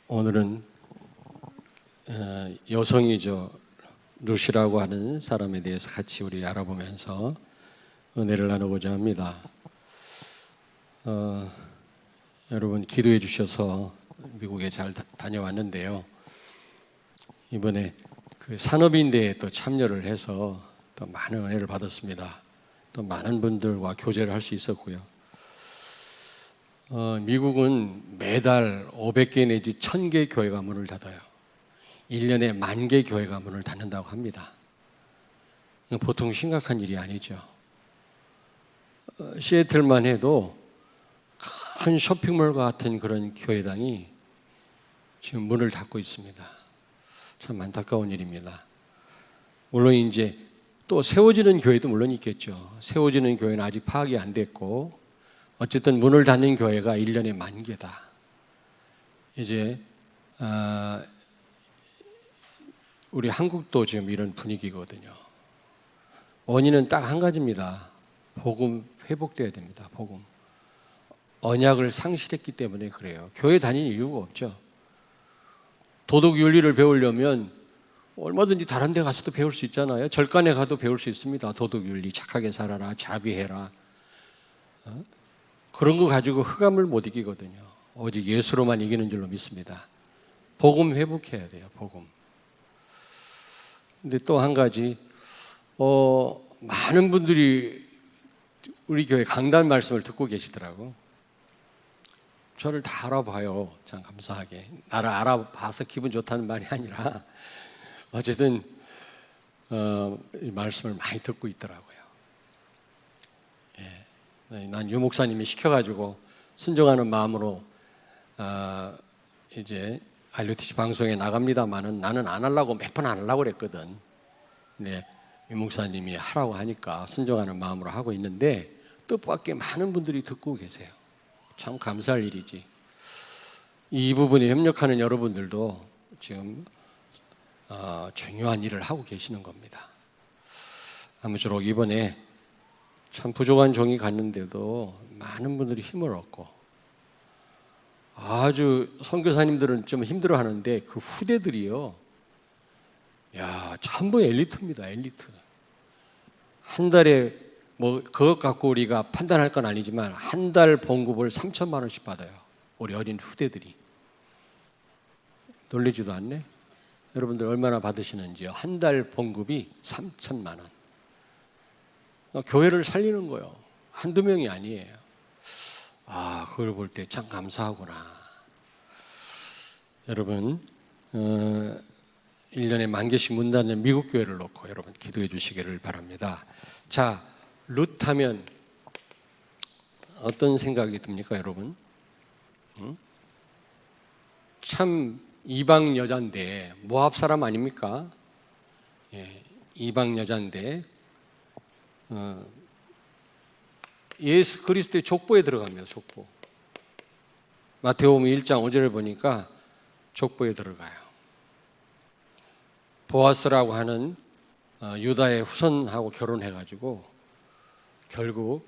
오늘은 여성이죠. 루시라고 하는 사람에 대해서 같이 우리 알아보면서 은혜를 나누고자 합니다. 여러분 기도해 주셔서 미국에 잘 다녀왔는데요. 이번에 그 산업인대에 또 참여를 해서 또 많은 은혜를 받았습니다. 또 많은 분들과 교제를 할 수 있었고요. 미국은 매달 500개 내지 1000개 교회가 문을 닫아요. 1년에 10,000개 교회가 문을 닫는다고 합니다. 보통 심각한 일이 아니죠. 시애틀만 해도 큰 쇼핑몰 같은 그런 교회당이 지금 문을 닫고 있습니다. 참 안타까운 일입니다. 물론 이제 또 세워지는 교회도 물론 있겠죠. 세워지는 교회는 아직 파악이 안 됐고 어쨌든 문을 닫는 교회가 1년에 10,000개다. 이제 우리 한국도 지금 이런 분위기거든요. 원인은 딱 한 가지입니다. 복음 회복돼야 됩니다. 복음. 언약을 상실했기 때문에 그래요. 교회 다니는 이유가 없죠. 도덕 윤리를 배우려면 얼마든지 다른 데 가서도 배울 수 있잖아요. 절간에 가도 배울 수 있습니다. 도덕 윤리, 착하게 살아라, 자비해라. 그런 거 가지고 흑암을 못 이기거든요. 오직 예수로만 이기는 줄로 믿습니다. 복음 회복해야 돼요. 복음. 근데 또 한 가지, 많은 분들이 우리 교회 강단 말씀을 듣고 계시더라고. 저를 다 알아봐요. 참 감사하게. 나를 알아봐서 기분 좋다는 말이 아니라 어쨌든 이 말씀을 많이 듣고 있더라고요. 난 유 목사님이 시켜가지고 순종하는 마음으로 이제 RUTC 방송에 나갑니다만은 나는 안 하려고 몇 번 안 하려고 그랬거든. 근데 유 목사님이 하라고 하니까 순종하는 마음으로 하고 있는데 뜻밖의 많은 분들이 듣고 계세요. 참 감사할 일이지. 이 부분에 협력하는 여러분들도 지금 중요한 일을 하고 계시는 겁니다. 아무쪼록 이번에 참 부족한 종이 갔는데도 많은 분들이 힘을 얻고 아주 선교사님들은 좀 힘들어하는데 그 후대들이요, 야 전부 엘리트입니다. 엘리트. 한 달에 뭐 그것 갖고 우리가 판단할 건 아니지만 한 달 봉급을 3,000만 원씩 받아요. 우리 어린 후대들이. 놀리지도 않네. 여러분들 얼마나 받으시는지요? 한 달 봉급이 3,000만 원. 교회를 살리는 거요. 한두 명이 아니에요. 그걸 볼 때 참 감사하구나. 여러분 1년에 10,000개씩 문 닫는 미국 교회를 놓고 여러분 기도해 주시기를 바랍니다. 자, 룻 하면 어떤 생각이 듭니까, 여러분? 참 이방 여자인데 모압 사람 아닙니까? 이방 여자인데 예수 그리스도의 족보에 들어갑니다. 족보. 마태복음 1장 5절을 보니까 족보에 들어가요. 보아스라고 하는 유다의 후손하고 결혼해가지고 결국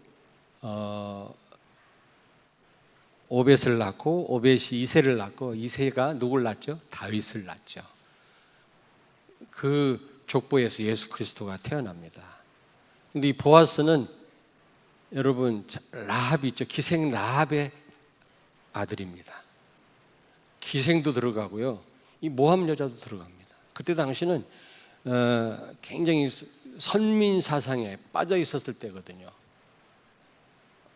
오벳을 낳고 오벳이 이새를 낳고 이새가 누굴 낳죠? 다윗을 낳죠. 그 족보에서 예수 그리스도가 태어납니다. 근데 이 보아스는 여러분 라합이 있죠. 기생 라합의 아들입니다. 기생도 들어가고요. 이 모함 여자도 들어갑니다. 그때 당시는 굉장히 선민 사상에 빠져 있었을 때거든요.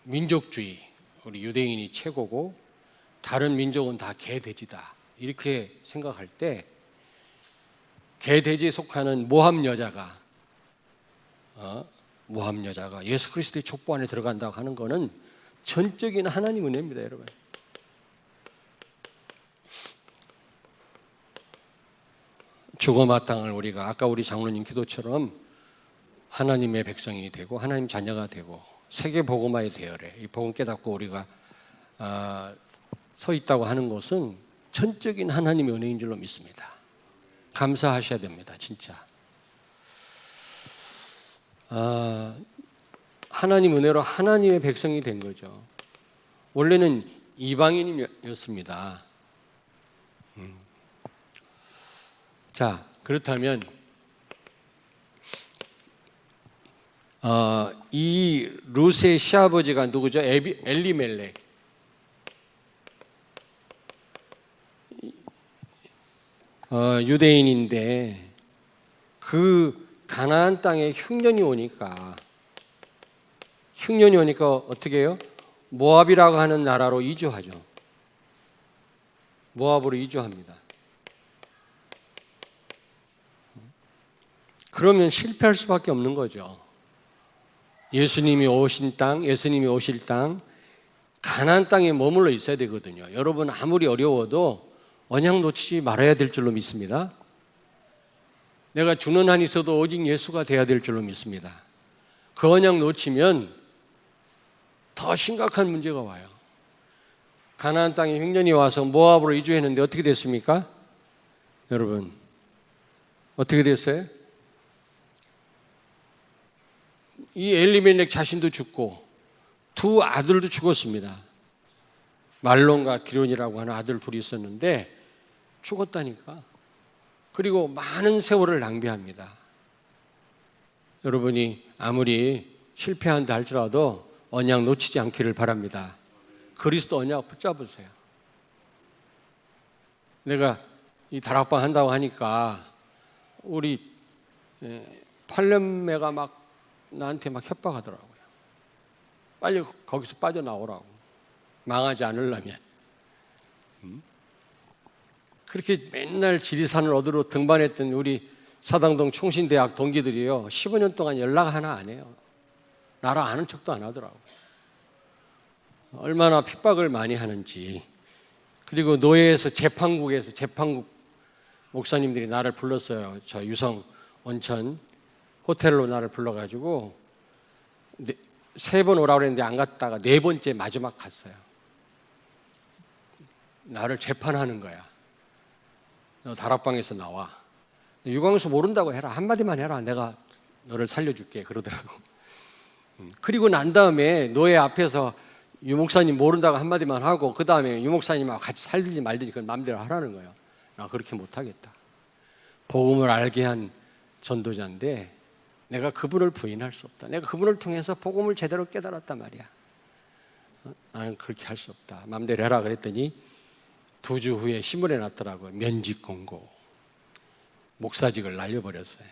민족주의, 우리 유대인이 최고고 다른 민족은 다 개돼지다 이렇게 생각할 때 개돼지에 속하는 모함 여자가 예수 그리스도의 족보 안에 들어간다고 하는 것은 전적인 하나님 은혜입니다, 여러분. 죽어마땅을 우리가 아까 우리 장로님 기도처럼 하나님의 백성이 되고 하나님 자녀가 되고 세계 복음화의 대열에 이 복음 깨닫고 우리가 서 있다고 하는 것은 전적인 하나님의 은혜인 줄로 믿습니다. 감사하셔야 됩니다, 진짜. 하나님 은혜로 하나님의 백성이 된 거죠. 원래는 이방인이었습니다. 자, 그렇다면 이 룻의 시아버지가 누구죠? 엘리멜렉. 유대인인데 그 가나안 땅에 흉년이 오니까 어떻게 해요? 모압이라고 하는 나라로 이주하죠. 모압으로 이주합니다. 그러면 실패할 수밖에 없는 거죠. 예수님이 오실 땅, 가나안 땅에 머물러 있어야 되거든요. 여러분 아무리 어려워도 언약 놓치지 말아야 될 줄로 믿습니다. 내가 죽는 한이 있어도 오직 예수가 돼야 될 줄로 믿습니다. 그 언약 놓치면 더 심각한 문제가 와요. 가나안 땅에 흉년이 와서 모압으로 이주했는데 어떻게 됐습니까? 여러분 어떻게 됐어요? 이 엘리멜렉 자신도 죽고 두 아들도 죽었습니다. 말론과 기론이라고 하는 아들 둘이 있었는데 죽었다니까. 그리고 많은 세월을 낭비합니다. 여러분이 아무리 실패한다 할지라도 언약 놓치지 않기를 바랍니다. 그리스도 언약 붙잡으세요. 내가 이 다락방 한다고 하니까 우리 팔년매가 막 나한테 막 협박하더라고요. 빨리 거기서 빠져나오라고. 망하지 않으려면. 그렇게 맨날 지리산을 얻으러 등반했던 우리 사당동 총신대학 동기들이요 15년 동안 연락 하나 안 해요. 나랑 아는 척도 안 하더라고요. 얼마나 핍박을 많이 하는지. 그리고 노예에서 재판국 목사님들이 나를 불렀어요. 저 유성 온천 호텔로 나를 불러가지고 3번 오라고 그랬는데 안 갔다가 4번째 마지막 갔어요. 나를 재판하는 거야. 너 다락방에서 나와. 유광수 모른다고 해라. 한마디만 해라. 내가 너를 살려줄게. 그러더라고. 그리고 난 다음에 노예 앞에서 유 목사님 모른다고 한마디만 하고 그 다음에 유 목사님하고 같이 살든지 말든지 그건 마음대로 하라는 거예요. 나 그렇게 못하겠다. 복음을 알게 한 전도자인데 내가 그분을 부인할 수 없다. 내가 그분을 통해서 복음을 제대로 깨달았단 말이야. 나는 그렇게 할 수 없다. 마음대로 해라 그랬더니 2주 후에 신문에 났더라고요. 면직 공고. 목사직을 날려버렸어요.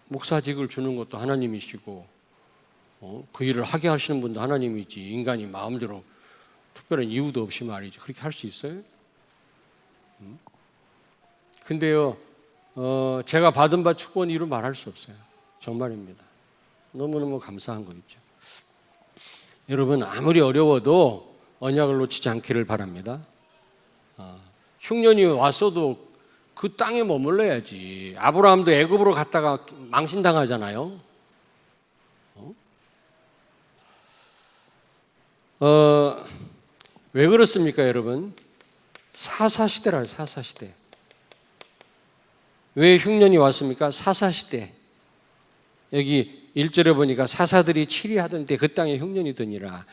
목사직을 주는 것도 하나님이시고 그 일을 하게 하시는 분도 하나님이지 인간이 마음대로 특별한 이유도 없이 말이지 그렇게 할 수 있어요? 근데요 제가 받은 바 축복은 이루 말할 수 없어요. 정말입니다. 너무너무 감사한 거 있죠. 여러분 아무리 어려워도 언약을 놓치지 않기를 바랍니다. 흉년이 왔어도 그 땅에 머물러야지. 아브라함도 애굽으로 갔다가 망신당하잖아요. 왜 그렇습니까, 여러분? 사사시대라요, 사사시대. 왜 흉년이 왔습니까? 사사시대. 여기 1절에 보니까 사사들이 치리하던 때 그 땅에 흉년이 드니라.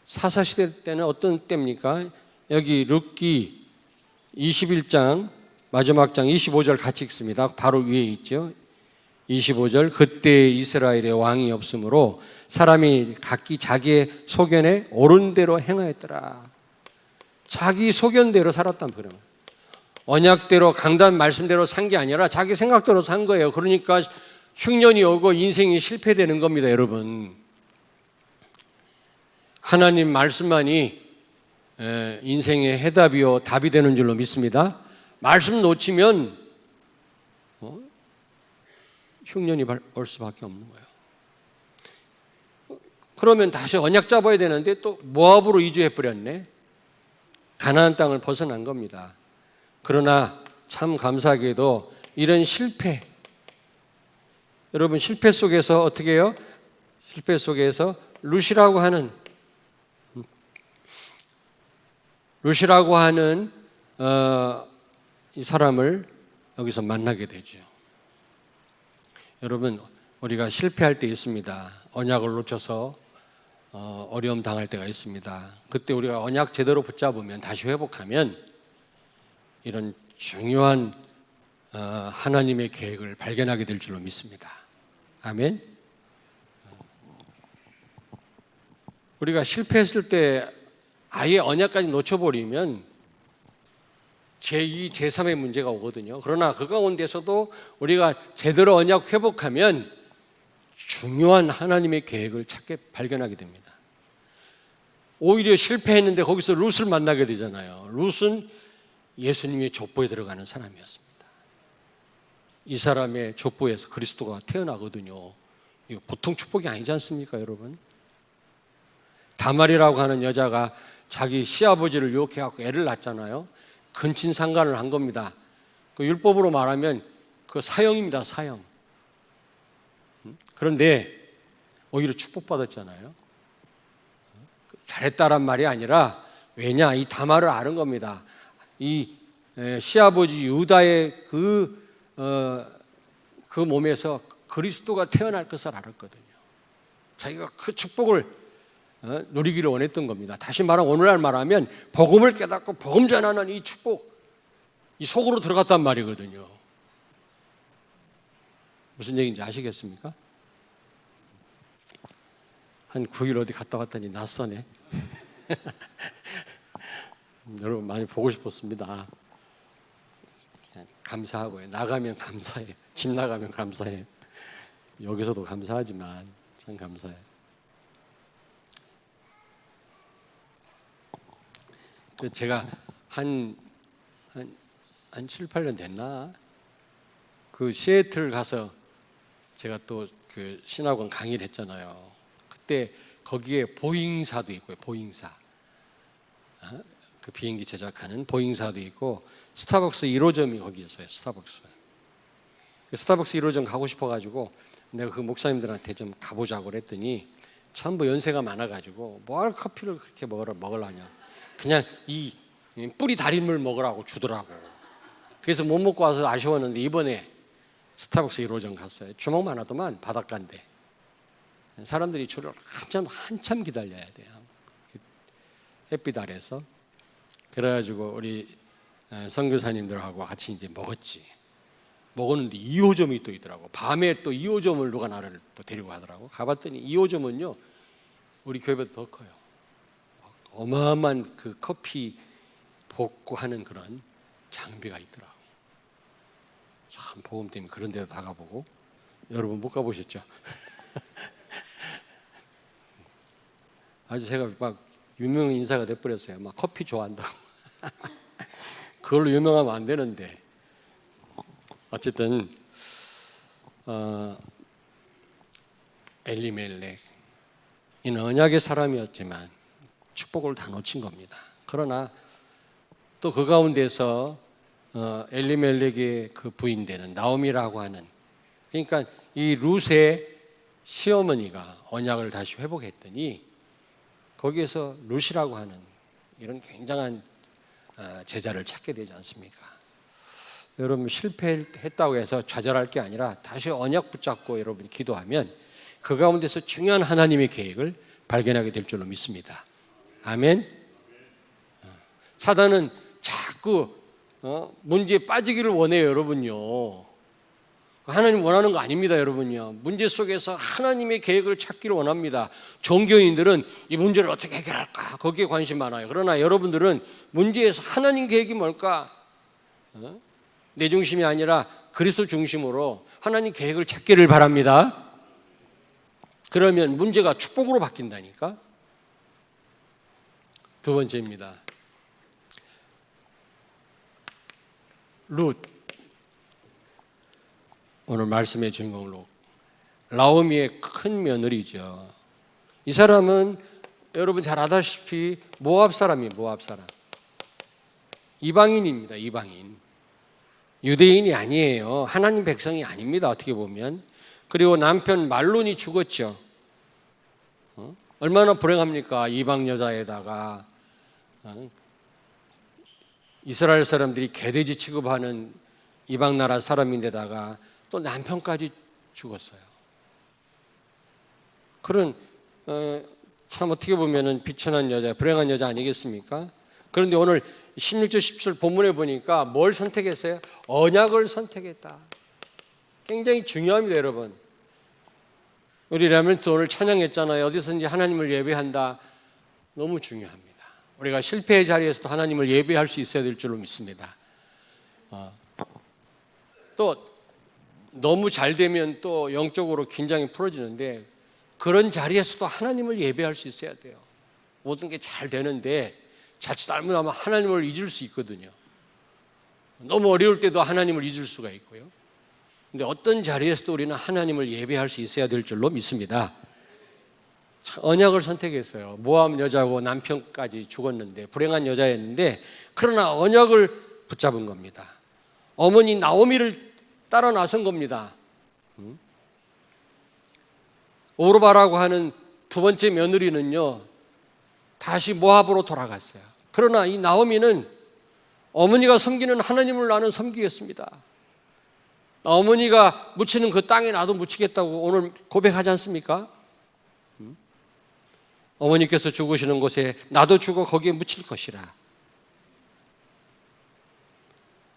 사사시대 때는 어떤 때입니까? 여기 룻기 21장 마지막 장 25절 같이 읽습니다. 바로 위에 있죠. 25절 그때 이스라엘의 왕이 없으므로 사람이 각기 자기의 소견에 옳은 대로 행하였더라. 자기 소견대로 살았단 그러면 언약대로 강단 말씀대로 산 게 아니라 자기 생각대로 산 거예요. 그러니까 흉년이 오고 인생이 실패되는 겁니다, 여러분. 하나님 말씀만이 인생의 해답이요 답이 되는 줄로 믿습니다. 말씀 놓치면 흉년이 올 수밖에 없는 거예요. 그러면 다시 언약 잡아야 되는데 또 모압으로 이주해 버렸네. 가나안 땅을 벗어난 겁니다. 그러나 참 감사하게도 이런 실패, 여러분 실패 속에서 어떻게 해요? 실패 속에서 룻이라고 하는 이 사람을 여기서 만나게 되죠. 여러분 우리가 실패할 때 있습니다. 언약을 놓쳐서 어려움 당할 때가 있습니다. 그때 우리가 언약 제대로 붙잡으면 다시 회복하면 이런 중요한 하나님의 계획을 발견하게 될 줄로 믿습니다. 아멘. 우리가 실패했을 때 아예 언약까지 놓쳐버리면 제2, 제3의 문제가 오거든요. 그러나 그 가운데서도 우리가 제대로 언약 회복하면 중요한 하나님의 계획을 찾게 발견하게 됩니다. 오히려 실패했는데 거기서 룻을 만나게 되잖아요. 룻은 예수님의 족보에 들어가는 사람이었습니다. 이 사람의 족보에서 그리스도가 태어나거든요. 이거 보통 축복이 아니지 않습니까, 여러분? 다말이라고 하는 여자가 자기 시아버지를 유혹해갖고 애를 낳았잖아요. 근친상간을 한 겁니다. 그 율법으로 말하면 그 사형입니다, 사형. 그런데 오히려 축복받았잖아요. 잘했다란 말이 아니라 왜냐, 이 다말을 아는 겁니다. 이 시아버지 유다의 그 몸에서 그리스도가 태어날 것을 알았거든요. 자기가 그 축복을 누리기를 원했던 겁니다. 다시 말하면 오늘날 말하면 복음을 깨닫고 복음 전하는 이 축복, 이 속으로 들어갔단 말이거든요. 무슨 얘기인지 아시겠습니까? 한 9일 어디 갔다 왔더니 낯서네. 여러분 많이 보고 싶었습니다. 그냥 감사하고요. 나가면 감사해요. 집 나가면 감사해요. 여기서도 감사하지만 참 감사해요. 제가 한 7, 8년 됐나? 그 시애틀 가서 제가 또 그 신학원 강의를 했잖아요. 그때 거기에 보잉사도 있고요. 보잉사. 그 비행기 제작하는 보잉사도 있고 스타벅스 1호점이 거기 있어요. 스타벅스 1호점 가고 싶어가지고 내가 그 목사님들한테 좀 가보자고 그랬더니 전부 연세가 많아가지고 뭘 커피를 그렇게 먹으려냐. 그냥 이 뿌리 달인물 먹으라고 주더라고. 그래서 못 먹고 와서 아쉬웠는데 이번에 스타벅스 1호점 갔어요. 주먹 많아도만 바닷가인데 사람들이 줄을 한참 기다려야 돼요. 햇빛 아래서. 그래가지고 우리 선교사님들하고 같이 이제 먹었는데 2호점이 또 있더라고. 밤에 또 2호점을 누가 나를 또 데리고 가더라고. 가봤더니 2호점은요 우리 교회보다 더 커요. 어마어마한 그 커피 볶고 하는 그런 장비가 있더라고. 참 복음 때문에 그런 데도 다 가보고. 여러분 못 가보셨죠? 아주 제가 막 유명 인사가 돼버렸어요. 막 커피 좋아한다고. 그걸로 유명하면 안 되는데. 어쨌든 엘리멜렉 이는 언약의 사람이었지만 축복을 다 놓친 겁니다. 그러나 또 그 가운데서 엘리멜렉의 그 부인 되는 나오미라고 하는, 그러니까 이 룻의 시어머니가 언약을 다시 회복했더니 거기에서 룻이라고 하는 이런 굉장한 제자를 찾게 되지 않습니까? 여러분 실패했다고 해서 좌절할 게 아니라 다시 언약 붙잡고 여러분이 기도하면 그 가운데서 중요한 하나님의 계획을 발견하게 될 줄로 믿습니다. 아멘. 사단은 자꾸 문제에 빠지기를 원해요, 여러분요. 하나님 원하는 거 아닙니다, 여러분요. 문제 속에서 하나님의 계획을 찾기를 원합니다. 종교인들은 이 문제를 어떻게 해결할까 거기에 관심 많아요. 그러나 여러분들은 문제에서 하나님 계획이 뭘까? 내 중심이 아니라 그리스도 중심으로 하나님 계획을 찾기를 바랍니다. 그러면 문제가 축복으로 바뀐다니까. 두 번째입니다. 룻, 오늘 말씀의 주인공 룻, 나오미의 큰 며느리죠. 이 사람은 여러분 잘 아다시피 모압 사람이에요. 모압 사람. 이방인입니다. 이방인. 유대인이 아니에요. 하나님 백성이 아닙니다. 어떻게 보면. 그리고 남편 말론이 죽었죠. 얼마나 불행합니까? 이방 여자에다가 이스라엘 사람들이 개돼지 취급하는 이방 나라 사람인데다가 또 남편까지 죽었어요. 그런 참 어떻게 보면은 비천한 여자, 불행한 여자 아니겠습니까? 그런데 오늘 16절 17절 본문에 보니까 뭘 선택했어요? 언약을 선택했다. 굉장히 중요합니다, 여러분. 우리 라멘트 오늘 찬양했잖아요. 어디서든지 하나님을 예배한다. 너무 중요합니다. 우리가 실패의 자리에서도 하나님을 예배할 수 있어야 될 줄로 믿습니다. 또 너무 잘 되면 또 영적으로 긴장이 풀어지는데 그런 자리에서도 하나님을 예배할 수 있어야 돼요. 모든 게 잘 되는데 자칫 잘못하면 하나님을 잊을 수 있거든요. 너무 어려울 때도 하나님을 잊을 수가 있고요. 근데 어떤 자리에서도 우리는 하나님을 예배할 수 있어야 될 줄로 믿습니다. 언약을 선택했어요. 모함 여자고 남편까지 죽었는데 불행한 여자였는데 그러나 언약을 붙잡은 겁니다. 어머니 나오미를 따라 나선 겁니다. 오르바라고 하는 두 번째 며느리는요 다시 모압으로 돌아갔어요. 그러나 이 나오미는 어머니가 섬기는 하나님을 나는 섬기겠습니다. 어머니가 묻히는 그 땅에 나도 묻히겠다고 오늘 고백하지 않습니까? 어머니께서 죽으시는 곳에 나도 죽어 거기에 묻힐 것이라.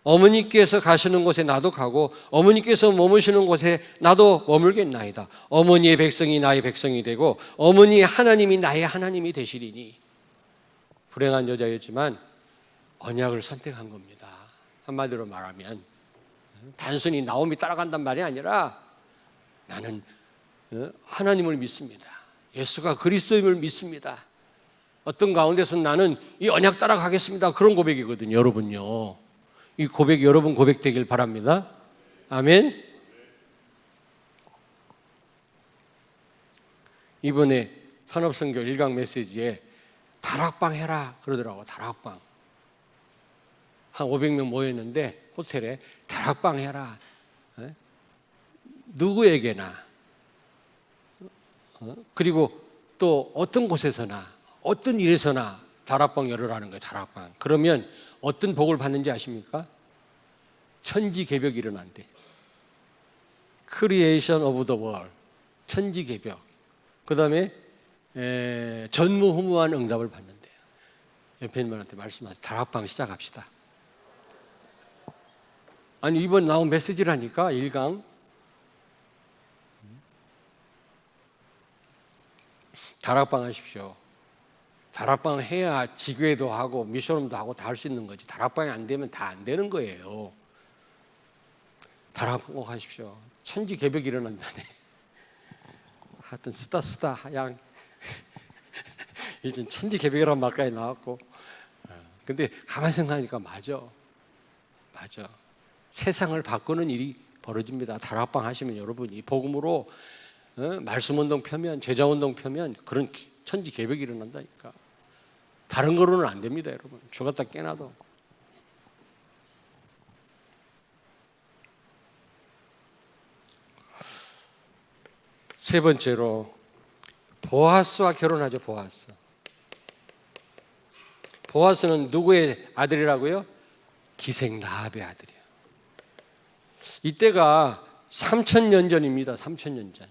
어머니께서 가시는 곳에 나도 가고 어머니께서 머무시는 곳에 나도 머물겠나이다. 어머니의 백성이 나의 백성이 되고 어머니의 하나님이 나의 하나님이 되시리니. 불행한 여자였지만 언약을 선택한 겁니다. 한마디로 말하면 단순히 나오미 따라간단 말이 아니라 나는 하나님을 믿습니다. 예수가 그리스도임을 믿습니다. 어떤 가운데서 나는 이 언약 따라가겠습니다. 그런 고백이거든요. 여러분요. 이 고백이 여러분 고백되길 바랍니다. 아멘. 이번에 산업선교 1강 메시지에 다락방 해라 그러더라고. 다락방. 한 500명 모였는데 호텔에 다락방 해라. 누구에게나 그리고 또 어떤 곳에서나 어떤 일에서나 다락방 열으라는 거예요. 다락방. 그러면 어떤 복을 받는지 아십니까? 천지개벽이 일어난대. Creation of the world. 천지개벽. 그 다음에 전무후무한 응답을 받는데요. 옆에 있는 분한테 말씀하세요. 다락방 시작합시다. 아니 이번 나온 메시지라니까 1강. 다락방 하십시오. 다락방 해야 지교회도 하고 미션홈도 하고 다 할 수 있는 거지. 다락방이 안 되면 다 안 되는 거예요. 다락방 하십시오. 천지개벽이 일어난다네. 하여튼 쓰다 하양 이제 천지개벽이라는 말까지 나왔고 근데 가만히 생각하니까 맞아. 세상을 바꾸는 일이 벌어집니다. 다락방 하시면 여러분이 복음으로 말씀운동 펴면 제자운동 펴면 그런 천지개벽이 일어난다니까. 다른 거로는 안 됩니다. 여러분. 죽었다 깨나도. 세 번째로 보아스와 결혼하죠. 보아스는 누구의 아들이라고요? 기생 라합의 아들이에요. 이때가 3000년 전입니다. 3000년 전.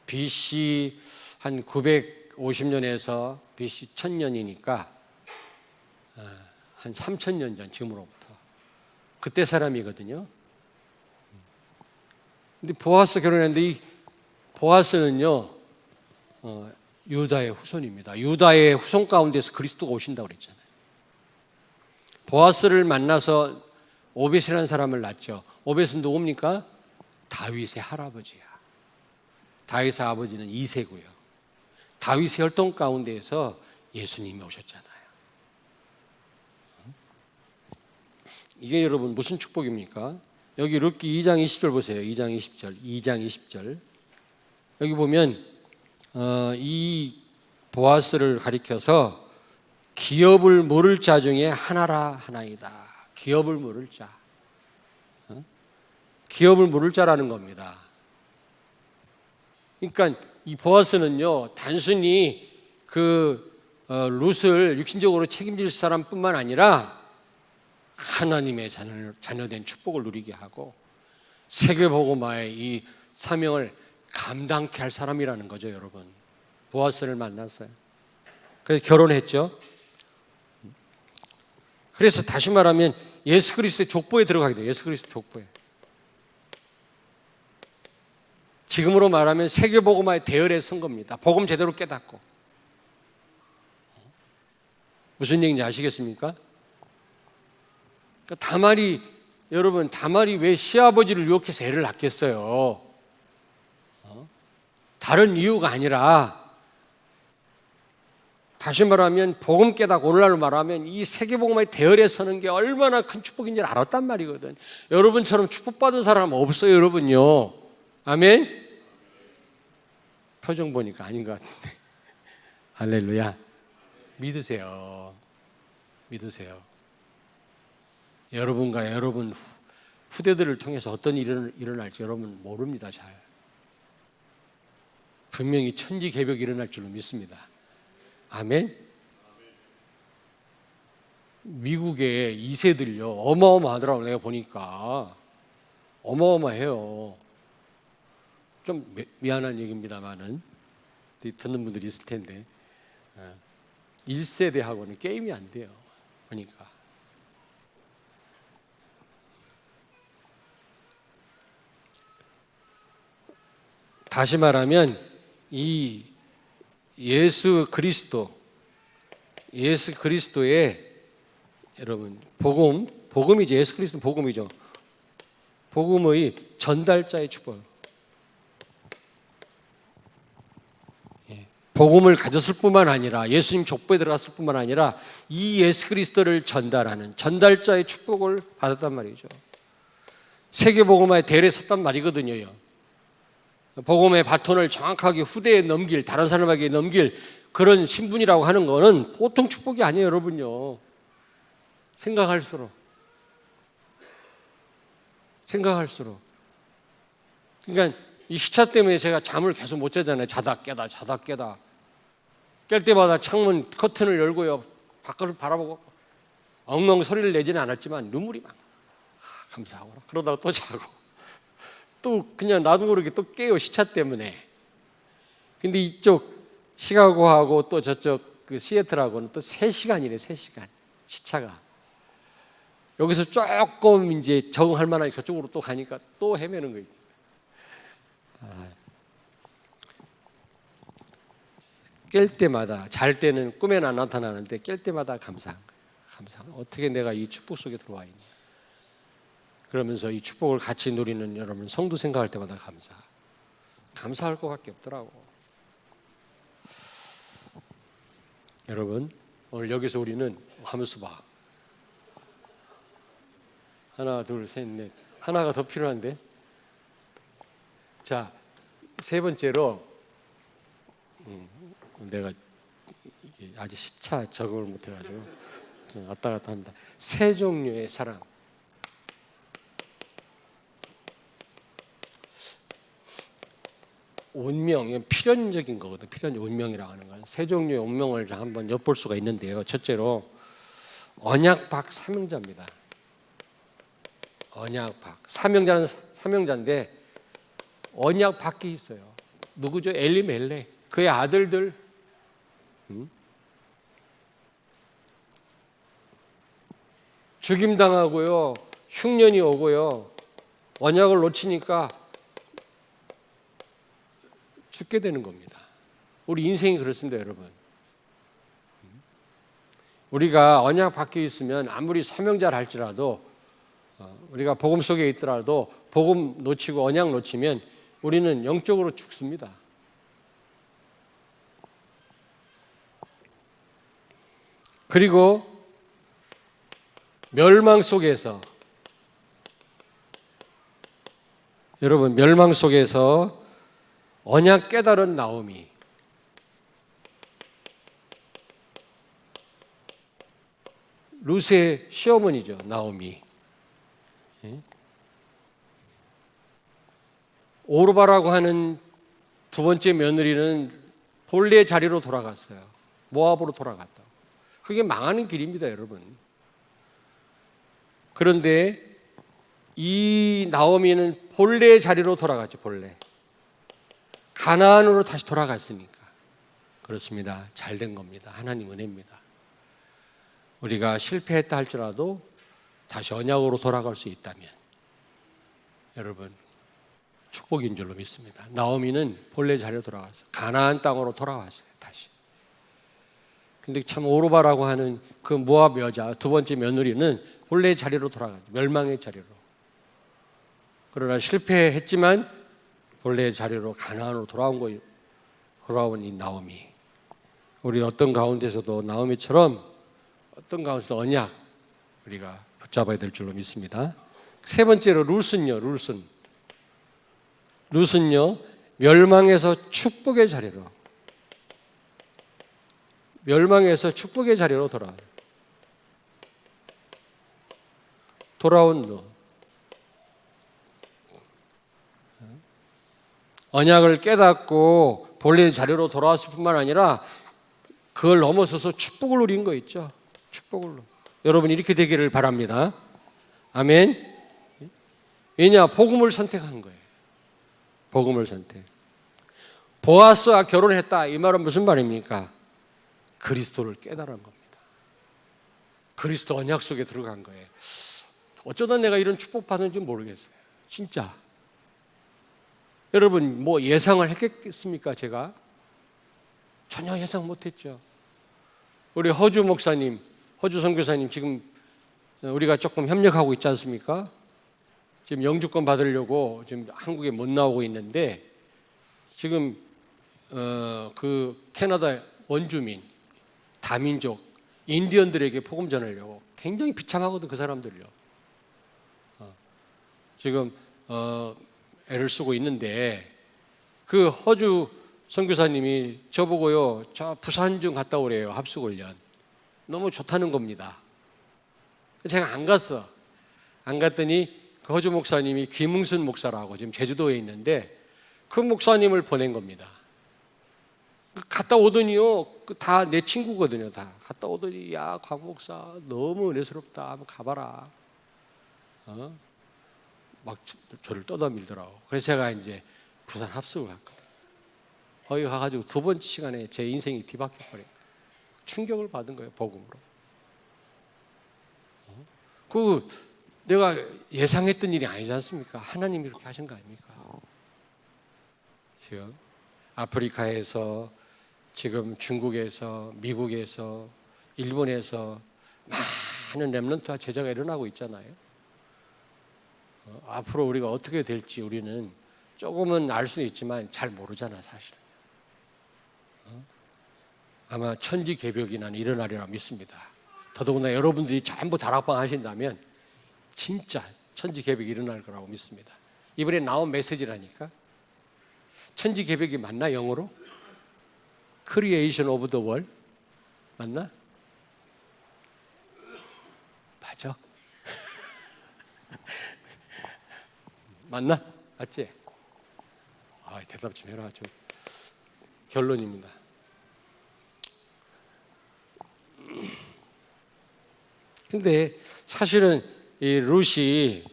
BC 한 950년에서 BC 1000년이니까 한 3000년 전 지금으로부터 그때 사람이거든요. 근데 보아스 결혼했는데 이 보아스는요 유다의 후손입니다. 유다의 후손 가운데서 그리스도가 오신다고 그랬잖아요. 보아스를 만나서 오벳이라는 사람을 낳죠. 오벳은 누굽니까? 다윗의 할아버지야. 다윗의 아버지는 이새고요. 다윗의 혈통 가운데에서 예수님이 오셨잖아요. 이게 여러분 무슨 축복입니까? 여기 룻기 2장 20절 보세요. 2장 20절. 여기 보면 이 보아스를 가리켜서 기업을 물을 자 중에 하나이다. 기업을 물을 자. 기업을 물을 자라는 겁니다. 그러니까 이 보아스는요 단순히 그 룻을 육신적으로 책임질 사람뿐만 아니라 하나님의 자녀된 축복을 누리게 하고 세계복음화의 이 사명을 감당케 할 사람이라는 거죠. 여러분 보아스를 만났어요. 그래서 결혼했죠. 그래서 다시 말하면 예수 그리스도의 족보에 들어가게 돼요. 예수 그리스도 족보에. 지금으로 말하면 세계복음화의 대열에 선 겁니다. 복음 제대로 깨닫고. 무슨 얘기인지 아시겠습니까? 그러니까 여러분 다말이 왜 시아버지를 유혹해서 애를 낳겠어요? 다른 이유가 아니라, 다시 말하면 복음 깨닫고 오늘날로 말하면 이 세계복음화의 대열에 서는 게 얼마나 큰 축복인지를 알았단 말이거든. 여러분처럼 축복받은 사람 없어요, 여러분요. 아멘? 표정 보니까 아닌 것 같은데. 할렐루야. 믿으세요. 믿으세요. 여러분과 여러분 후대들을 통해서 어떤 일이 일어날지 여러분 모릅니다. 잘. 분명히 천지개벽이 일어날 줄로 믿습니다. 아멘. 미국의 2세들요 어마어마하더라고. 내가 보니까 어마어마해요. 좀 미안한 얘기입니다만은 듣는 분들이 있을 텐데 1세대하고는 게임이 안 돼요. 그러니까 다시 말하면 이 예수 그리스도의 여러분 복음이죠. 예수 그리스도 복음이죠. 복음의 전달자의 축복. 복음을 가졌을 뿐만 아니라 예수님 족보에 들어갔을 뿐만 아니라 이 예수 그리스도를 전달하는 전달자의 축복을 받았단 말이죠. 세계복음화의 대열에 섰단 말이거든요. 복음의 바톤을 정확하게 후대에 넘길, 다른 사람에게 넘길 그런 신분이라고 하는 거는 보통 축복이 아니에요, 여러분요. 생각할수록. 그러니까 이 시차 때문에 제가 잠을 계속 못 자잖아요. 자다 깨다. 깰 때마다 창문 커튼을 열고요. 밖을 바라보고 엉엉 소리를 내지는 않았지만 눈물이 막 감사하고 그러다가 또 자고 또 그냥 나도 모르게 또 깨요. 시차 때문에. 근데 이쪽 시카고하고 또 저쪽 그 시애틀하고는 또 3시간이래. 3시간 시차가. 여기서 조금 이제 적응할 만한 저쪽으로 또 가니까 또 헤매는 거 있죠. 깰 때마다, 잘 때는 꿈에는 안 나타나는데 깰 때마다 감사. 어떻게 내가 이 축복 속에 들어와 있냐. 그러면서 이 축복을 같이 누리는 여러분 성도 생각할 때마다 감사할 것밖에 없더라고. 여러분 오늘 여기서 우리는 하면서 봐. 하나 둘 셋 넷. 하나가 더 필요한데. 자, 세 번째로 내가 아직 시차 적응을 못해가지고 왔다 갔다 합니다. 세 종류의 사랑. 운명, 이건 필연적인 거거든. 운명이라고 하는 건 세 종류의 운명을 한번 엿볼 수가 있는데요. 첫째로 언약박 사명자입니다. 언약박 사명자는 사명자인데 언약박이 있어요. 누구죠? 엘리멜렉, 그의 아들들. 죽임당하고요, 흉년이 오고요, 언약을 놓치니까 죽게 되는 겁니다. 우리 인생이 그렇습니다, 여러분. 우리가 언약 밖에 있으면 아무리 사명자를 할지라도, 우리가 복음 속에 있더라도 복음 놓치고 언약 놓치면 우리는 영적으로 죽습니다. 그리고 멸망 속에서, 여러분 멸망 속에서 언약 깨달은 나오미, 루스의 시어머니죠. 나오미. 오르바라고 하는 두 번째 며느리는 본래의 자리로 돌아갔어요. 모압으로 돌아갔다. 그게 망하는 길입니다, 여러분. 그런데 이 나오미는 본래의 자리로 돌아갔죠. 본래 가나안으로 다시 돌아갔으니까. 그렇습니다. 잘된 겁니다. 하나님 은혜입니다. 우리가 실패했다 할지라도 다시 언약으로 돌아갈 수 있다면 여러분 축복인 줄로 믿습니다. 나오미는 본래 자리로 돌아갔어요. 가나안 땅으로 돌아왔어요. 다시. 근데 참 오르바라고 하는 그 모압 여자 두 번째 며느리는 본래 자리로 돌아갔어요. 멸망의 자리로. 그러나 실패했지만 본래 자리로 가나안으로 돌아온 이 나오미. 우리 어떤 가운데서도 나오미처럼 어떤 가운데서도 언약 우리가 붙잡아야 될 줄로 믿습니다. 세 번째로 룻은요. 룻은요. 멸망에서 축복의 자리로 돌아온 룻. 언약을 깨닫고 본래 자리로 돌아왔을 뿐만 아니라 그걸 넘어서서 축복을 누린 거 있죠. 축복을. 여러분 이렇게 되기를 바랍니다. 아멘. 왜냐? 복음을 선택한 거예요. 복음을 선택. 보아스와 결혼했다. 이 말은 무슨 말입니까? 그리스도를 깨달은 겁니다. 그리스도 언약 속에 들어간 거예요. 어쩌다 내가 이런 축복 받는지 모르겠어요. 진짜. 여러분 뭐 예상을 했겠습니까? 제가 전혀 예상 못했죠. 우리 허주 목사님, 허주 선교사님 지금 우리가 조금 협력하고 있지 않습니까? 지금 영주권 받으려고 지금 한국에 못 나오고 있는데 지금 그 캐나다 원주민, 다민족, 인디언들에게 복음 전하려고 굉장히 비참하거든 그 사람들요. 지금 애를 쓰고 있는데 그 허주 선교사님이 저보고요, 저 부산 좀 갔다 오래요. 합숙훈련. 너무 좋다는 겁니다. 제가 안 갔어. 안 갔더니 그 허주 목사님이 김웅순 목사라고 지금 제주도에 있는데 그 목사님을 보낸 겁니다. 갔다 오더니요, 다 내 친구거든요. 다 갔다 오더니 야, 곽 목사 너무 은혜스럽다. 한번 가봐라. 막 저를 떠다밀더라고. 그래서 제가 이제 부산 합숙을 갔거든요. 거기 가가지고 두 번째 시간에 제 인생이 뒤바뀌어 버려요. 충격을 받은 거예요, 복음으로. 그 내가 예상했던 일이 아니지 않습니까? 하나님이 이렇게 하신 거 아닙니까? 지금 아프리카에서, 지금 중국에서, 미국에서, 일본에서 많은 렘넌트와 제자가 일어나고 있잖아요. 앞으로 우리가 어떻게 될지 우리는 조금은 알 수는 있지만 잘 모르잖아, 사실은. 아마 천지개벽이 난 일어나리라 믿습니다. 더더구나 여러분들이 전부 다락방 하신다면 진짜 천지개벽이 일어날 거라고 믿습니다. 이번에 나온 메시지라니까. 천지개벽이 맞나, 영어로? Creation of the world 맞나? 맞아? 맞나? 맞지? 대답 좀 해라. 좀 결론입니다. 근데 사실은 이 룻이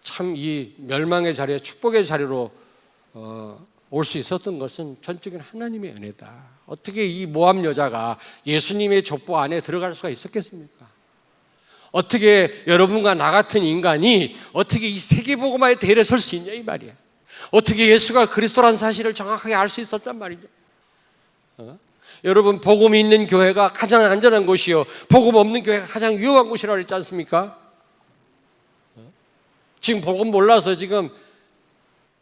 참 이 멸망의 자리에 축복의 자리로 올 수 있었던 것은 전적인 하나님의 은혜다. 어떻게 이 모압 여자가 예수님의 족보 안에 들어갈 수가 있었겠습니까? 어떻게 여러분과 나 같은 인간이 어떻게 이 세계복음화의 대열에 설 수 있냐 이 말이야. 어떻게 예수가 그리스도라는 사실을 정확하게 알 수 있었단 말이냐. 여러분 복음이 있는 교회가 가장 안전한 곳이요, 복음 없는 교회가 가장 위험한 곳이라고 했지 않습니까? 지금 복음 몰라서 지금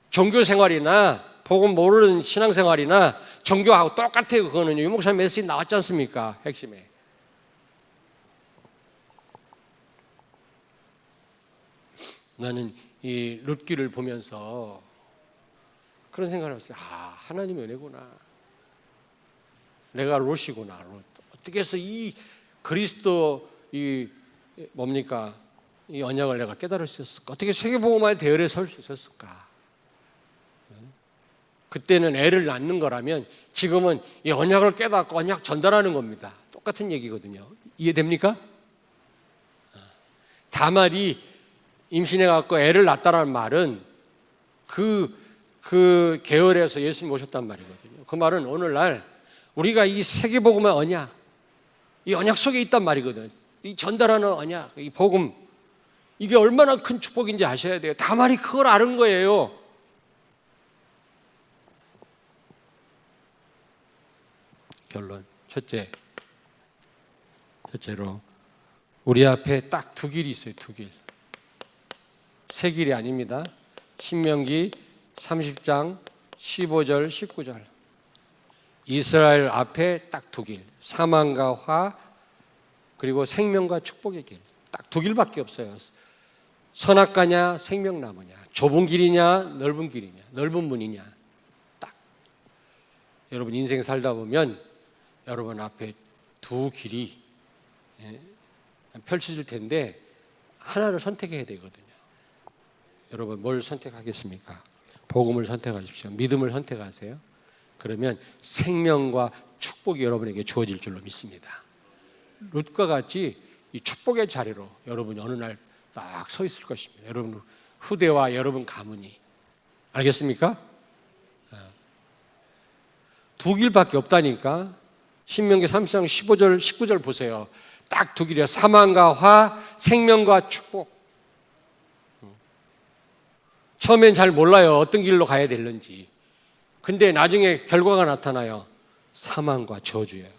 종교 생활이나 복음 모르는 신앙생활이나 종교하고 똑같아요. 그거는 유 목사님 메시지 나왔지 않습니까? 핵심에. 나는 이 룻기를 보면서 그런 생각을 했어요. 하나님의 은혜구나. 내가 룻이구나. 룻. 어떻게 해서 이 그리스도 이 뭡니까? 이 언약을 내가 깨달을 수 있었을까? 어떻게 세계복음화의 대열에 설 수 있었을까? 그때는 애를 낳는 거라면 지금은 이 언약을 깨닫고 언약 전달하는 겁니다. 똑같은 얘기거든요. 이해됩니까? 다말이 임신해갖고 애를 낳았다는 말은 그 계열에서 예수님 오셨단 말이거든요. 그 말은 오늘날 우리가 이 세계복음의 언약, 이 언약 속에 있단 말이거든. 이 전달하는 언약, 이 복음, 이게 얼마나 큰 축복인지 아셔야 돼요. 다말이 그걸 아는 거예요. 결론, 첫째로 우리 앞에 딱 두 길이 있어요. 두 길. 세 길이 아닙니다. 신명기 30장 15절 19절. 이스라엘 앞에 딱 두 길. 사망과 화, 그리고 생명과 축복의 길. 딱 두 길밖에 없어요. 선악과냐 생명나무냐, 좁은 길이냐 넓은 길이냐, 넓은 문이냐. 딱. 여러분 인생 살다 보면 여러분 앞에 두 길이 펼쳐질 텐데 하나를 선택해야 되거든요. 여러분 뭘 선택하겠습니까? 복음을 선택하십시오. 믿음을 선택하세요. 그러면 생명과 축복이 여러분에게 주어질 줄로 믿습니다. 룻과 같이 이 축복의 자리로 여러분이 어느 날 딱 서 있을 것입니다. 여러분 후대와 여러분 가문이. 알겠습니까? 두 길밖에 없다니까. 신명기 30장 15절 19절 보세요. 딱 두 길이에요. 사망과 화, 생명과 축복. 처음엔 잘 몰라요. 어떤 길로 가야 되는지. 근데 나중에 결과가 나타나요. 사망과 저주예요.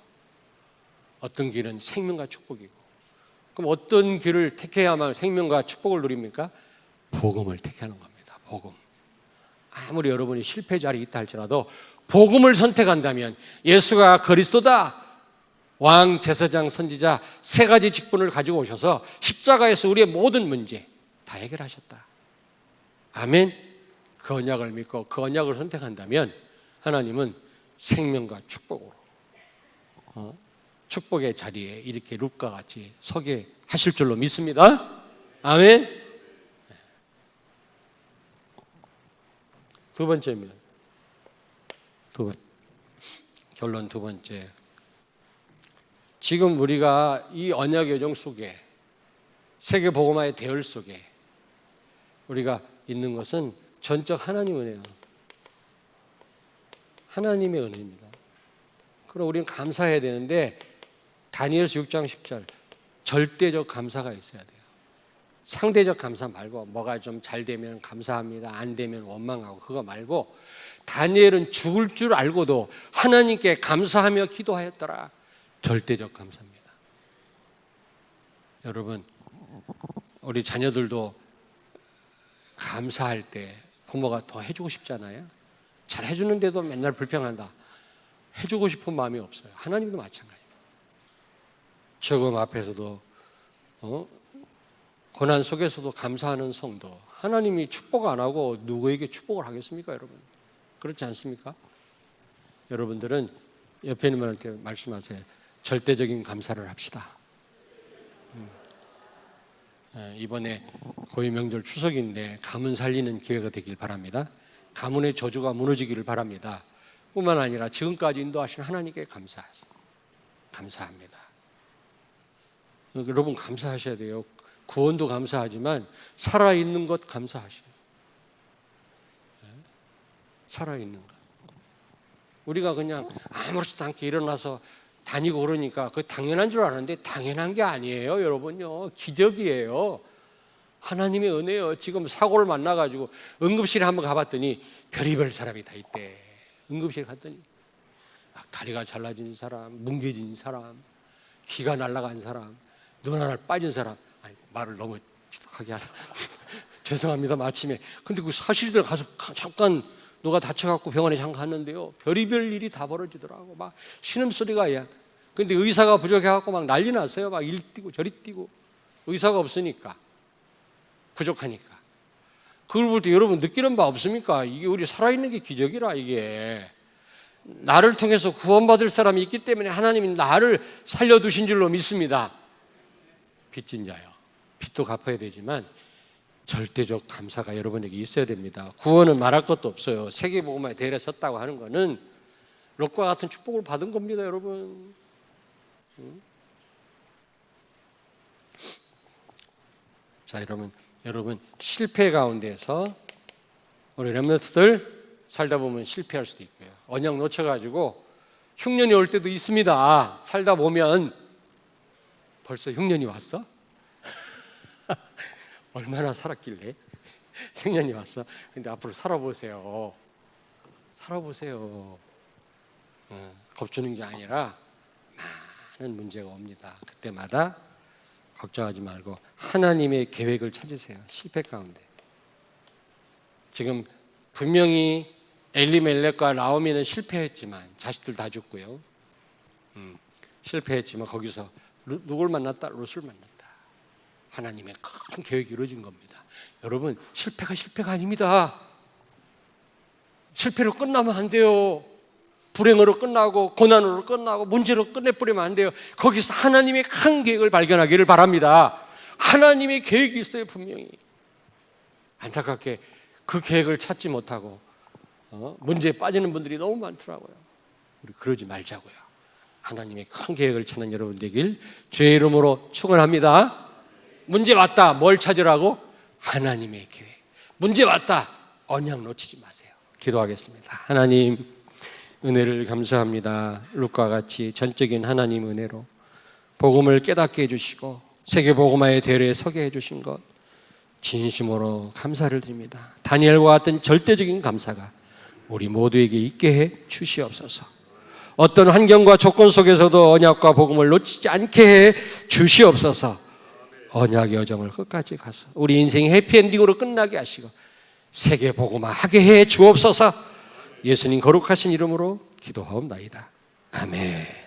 어떤 길은 생명과 축복이고. 그럼 어떤 길을 택해야만 생명과 축복을 누립니까? 복음을 택하는 겁니다. 복음. 아무리 여러분이 실패 자리에 있다 할지라도 복음을 선택한다면 예수가 그리스도다, 왕, 제사장, 선지자 세 가지 직분을 가지고 오셔서 십자가에서 우리의 모든 문제 다 해결하셨다. 아멘. 그 언약을 믿고 그 언약을 선택한다면 하나님은 생명과 축복으로 축복의 자리에 이렇게 룻과 같이 서게 하실 줄로 믿습니다. 아멘. 두 번째입니다. 결론 두 번째. 지금 우리가 이 언약 여정 속에 세계 복음화의 대열 속에 우리가 있는 것은 전적 하나님 은혜예요. 하나님의 은혜입니다. 그럼 우리는 감사해야 되는데 다니엘서 6장 10절 절대적 감사가 있어야 돼요. 상대적 감사 말고 뭐가 좀 잘 되면 감사합니다. 안 되면 원망하고 그거 말고 다니엘은 죽을 줄 알고도 하나님께 감사하며 기도하였더라. 절대적 감사입니다. 여러분 우리 자녀들도 감사할 때 부모가 더 해주고 싶잖아요. 잘 해주는데도 맨날 불평한다. 해주고 싶은 마음이 없어요. 하나님도 마찬가지입니다. 적응 앞에서도 고난 속에서도 감사하는 성도. 하나님이 축복 안 하고 누구에게 축복을 하겠습니까, 여러분? 그렇지 않습니까? 여러분들은 옆에 있는 분한테 말씀하세요. 절대적인 감사를 합시다. 이번에 고유 명절 추석인데 가문 살리는 기회가 되길 바랍니다. 가문의 저주가 무너지기를 바랍니다. 뿐만 아니라 지금까지 인도하신 하나님께 감사합니다. 여러분 감사하셔야 돼요. 구원도 감사하지만 살아있는 것 감사하셔요. 살아있는 것. 우리가 그냥 아무렇지도 않게 일어나서 다니고 그러니까 그게 당연한 줄 아는데 당연한 게 아니에요, 여러분요. 기적이에요. 하나님의 은혜요. 지금 사고를 만나가지고 응급실에 한번 가봤더니 별의별 사람이 다 있대. 응급실 갔더니 다리가 잘라진 사람, 뭉개진 사람, 기가 날아간 사람, 눈 하나 빠진 사람. 아니, 말을 너무 지독하게 하라. 죄송합니다, 마침에. 근데 그 사실대로 가서 잠깐 누가 다쳐갖고 병원에 잠깐 갔는데요. 별의별 일이 다 벌어지더라고. 막 신음소리가 야. 근데 의사가 부족해갖고 막 난리 났어요. 막 이리 뛰고 저리 뛰고. 의사가 없으니까. 부족하니까. 그걸 볼 때 여러분 느끼는 바 없습니까? 이게 우리 살아있는 게 기적이라 이게. 나를 통해서 구원받을 사람이 있기 때문에 하나님이 나를 살려두신 줄로 믿습니다. 빚진 자요. 빚도 갚아야 되지만 절대적 감사가 여러분에게 있어야 됩니다. 구원은 말할 것도 없어요. 세계복음화에 대열에 섰다고 하는 것은 롯과 같은 축복을 받은 겁니다, 여러분. 자, 여러분 실패 가운데서 우리 렘넌트들 살다 보면 실패할 수도 있고요. 언약 놓쳐가지고 흉년이 올 때도 있습니다. 살다 보면 벌써 흉년이 왔어? 얼마나 살았길래 흉년이 왔어? 근데 앞으로 살아보세요. 살아보세요. 겁주는 게 아니라 많은 문제가 옵니다. 그때마다 걱정하지 말고 하나님의 계획을 찾으세요. 실패 가운데. 지금 분명히 엘리멜렉과 나오미는 실패했지만 자식들 다 죽고요. 실패했지만 거기서 누굴 만났다? 롯을 만났다. 하나님의 큰 계획이 이루어진 겁니다. 여러분, 실패가 아닙니다. 실패로 끝나면 안 돼요. 불행으로 끝나고 고난으로 끝나고 문제로 끝내버리면 안 돼요. 거기서 하나님의 큰 계획을 발견하기를 바랍니다. 하나님의 계획이 있어요, 분명히. 안타깝게 그 계획을 찾지 못하고 문제에 빠지는 분들이 너무 많더라고요. 우리 그러지 말자고요. 하나님의 큰 계획을 찾는 여러분 되길 주의 이름으로 축원합니다. 문제 왔다. 뭘 찾으라고? 하나님의 계획. 문제 왔다. 언약 놓치지 마세요. 기도하겠습니다. 하나님, 은혜를 감사합니다. 룻과 같이 전적인 하나님 은혜로 복음을 깨닫게 해주시고 세계복음화의 대열에 서게 해주신 것 진심으로 감사를 드립니다. 다니엘과 같은 절대적인 감사가 우리 모두에게 있게 해 주시옵소서. 어떤 환경과 조건 속에서도 언약과 복음을 놓치지 않게 해 주시옵소서. 언약의 여정을 끝까지 가서 우리 인생이 해피엔딩으로 끝나게 하시고 세계복음화 하게 해 주옵소서. 예수님 거룩하신 이름으로 기도하옵나이다. 아멘.